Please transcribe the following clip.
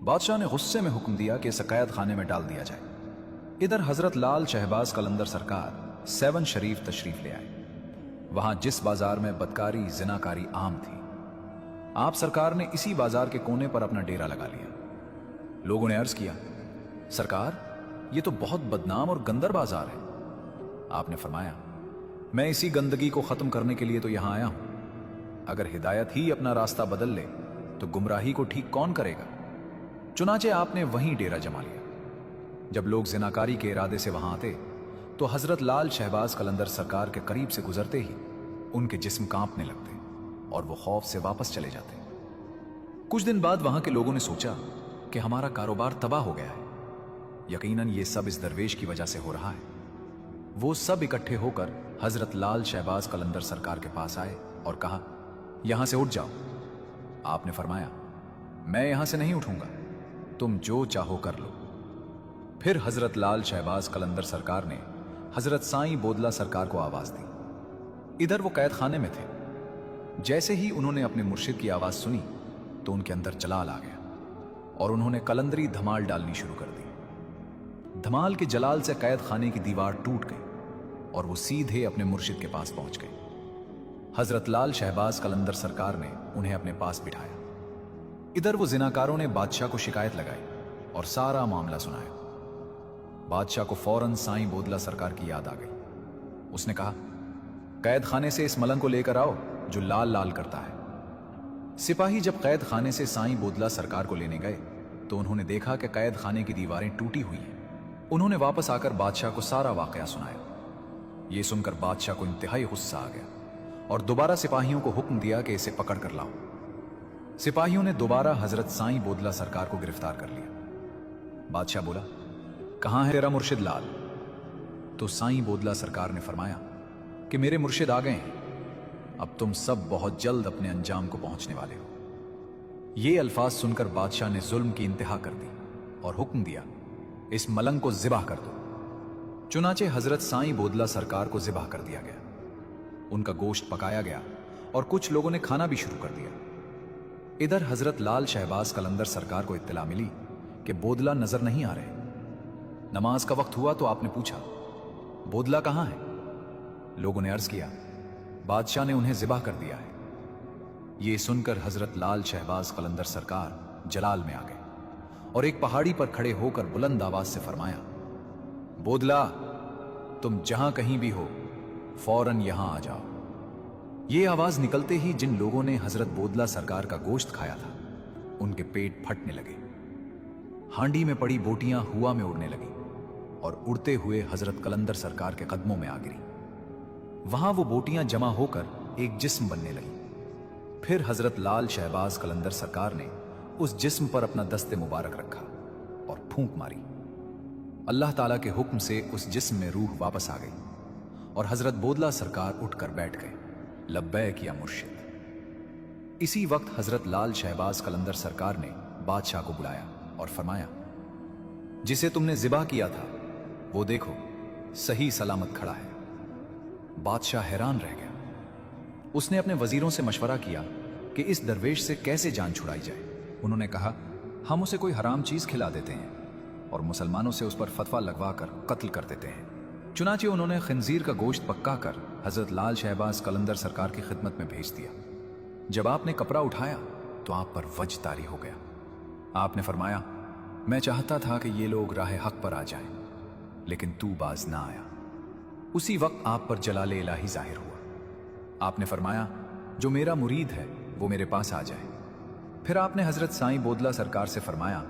बादशाह ने गुस्से में हुक्म दिया कि इसे कैद खाने में डाल दिया जाए। इधर हजरत लाल शहबाज कलंदर सरकार 7 शरीफ तशरीफ ले आए। वहां जिस बाजार में बदकारी जिनाकारी आम थी, आप सरकार ने इसी बाजार के कोने पर अपना डेरा लगा लिया। लोगों ने अर्ज किया, सरकार ये तो बहुत बदनाम और गंदर बाजार है। आपने फरमाया, मैं इसी गंदगी को खत्म करने के लिए तो यहां आया हूं। अगर हिदायत ही अपना रास्ता बदल ले तो गुमराही को ठीक कौन करेगा। चुनाचे आपने वहीं डेरा जमा लिया। जब लोग जिनाकारी के इरादे से वहां आते तो हजरत लाल शहबाज कलंदर सरकार के करीब से गुजरते ही उनके जिस्म कांपने लगते और वो खौफ से वापस चले जाते। कुछ दिन बाद वहां के लोगों ने सोचा कि हमारा कारोबार तबाह हो गया है। यकीनन ये सब इस दरवेश की वजह से हो रहा है। वो सब इकट्ठे होकर हजरत लाल शहबाज कलंदर सरकार के पास आए और कहा, यहां से उठ जाओ। आपने फरमाया, मैं यहां से नहीं उठूंगा, तुम जो चाहो कर लो। फिर हजरत लाल शहबाज कलंदर सरकार ने हजरत साईं बोदला सरकार को आवाज दी। इधर वो कैद खाने में थे। जैसे ही उन्होंने अपने मुर्शिद की आवाज सुनी तो उनके अंदर जलाल आ गया और उन्होंने कलंदरी धमाल डालनी शुरू कर दी। धमाल के जलाल से कैद खाने की दीवार टूट गई और वो सीधे अपने मुर्शिद के पास पहुंच गए। हजरत लाल शहबाज कलंदर सरकार ने उन्हें अपने पास बिठाया। इधर वो जिनाकारों ने बादशाह को शिकायत लगाई और सारा मामला सुनाया। बादशाह को फौरन साईं बोदला सरकार की याद आ गई। उसने कहा, कैद खाने से इस मलंग को लेकर आओ जो लाल लाल करता है। सिपाही जब कैद खाने से साईं बोदला सरकार को लेने गए तो उन्होंने देखा कि कैद खाने की दीवारें टूटी हुई हैं। उन्होंने वापस आकर बादशाह को सारा वाकया सुनाया। यह सुनकर बादशाह को इंतहाई गुस्सा आ गया और दोबारा सिपाहियों को हुक्म दिया कि इसे पकड़ कर लाओ। सिपाहियों ने दोबारा हजरत साईं बोदला सरकार को गिरफ्तार कर लिया। बादशाह बोला, कहां है तेरा मुर्शिद लाल? तो साईं बोदला सरकार ने फरमाया कि मेरे मुर्शिद आ गए हैं, अब तुम सब बहुत जल्द अपने अंजाम को पहुंचने वाले हो। ये अल्फाज सुनकर बादशाह ने जुल्म की इंतहा कर दी और हुक्म दिया, इस मलंग को ज़िबाह कर दो। चुनाचे हजरत साईं बोदला सरकार को ज़िबाह कर दिया गया। उनका गोश्त पकाया गया और कुछ लोगों ने खाना भी शुरू कर दिया। इधर हजरत लाल शहबाज कलंदर सरकार को इत्तला मिली कि बोदला नजर नहीं आ रहे। नमाज का वक्त हुआ तो आपने पूछा, बोदला कहां है? लोगों ने अर्ज किया, बादशाह ने उन्हें ज़िबाह कर दिया है। यह सुनकर हजरत लाल शहबाज कलंदर सरकार जलाल में आ गए और एक पहाड़ी पर खड़े होकर बुलंद आवाज से फरमाया, बोदला तुम जहां कहीं भी हो फौरन यहां आ जाओ। यह आवाज निकलते ही जिन लोगों ने हजरत बोदला सरकार का गोश्त खाया था उनके पेट फटने लगे। हांडी में पड़ी बोटियां हुआ में उड़ने लगी और उड़ते हुए हजरत कलंदर सरकार के कदमों में आ गिरी। वहां वो बोटियां जमा होकर एक जिस्म बनने लगी। फिर हजरत लाल शहबाज कलंदर सरकार ने उस जिस्म पर अपना दस्ते मुबारक रखा और फूंक मारी। अल्लाह ताला के हुक्म से उस जिस्म में रूह वापस आ गई और हजरत बोदला सरकार उठकर बैठ गए, लब्बैक या मुर्शिद। इसी वक्त हजरत लाल शहबाज कलंदर सरकार ने बादशाह को बुलाया और फरमाया, जिसे तुमने ज़िबाह किया था वो देखो सही सलामत खड़ा है। बादशाह हैरान रह गया। उसने अपने वजीरों से मशवरा किया कि इस दरवेश से कैसे जान छुड़ाई जाए। उन्होंने कहा, हम उसे कोई हराम चीज खिला देते हैं और मुसलमानों से उस पर फतवा लगवाकर कत्ल कर देते हैं। चुनाचे उन्होंने खंजीर का गोश्त पक्का कर हजरत लाल शहबाज कलंदर सरकार की खिदमत में भेज दिया। जब आपने कपड़ा उठाया तो आप पर वज तारी हो गया। आपने फरमाया, मैं चाहता था कि ये लोग राह हक पर आ जाएं, लेकिन तू बाज ना आया। उसी वक्त आप पर जलाले इलाही जाहिर हुआ। आपने फरमाया, जो मेरा मुरीद है वो मेरे पास आ जाए। फिर आपने हजरत साईं बोदला सरकार से फरमाया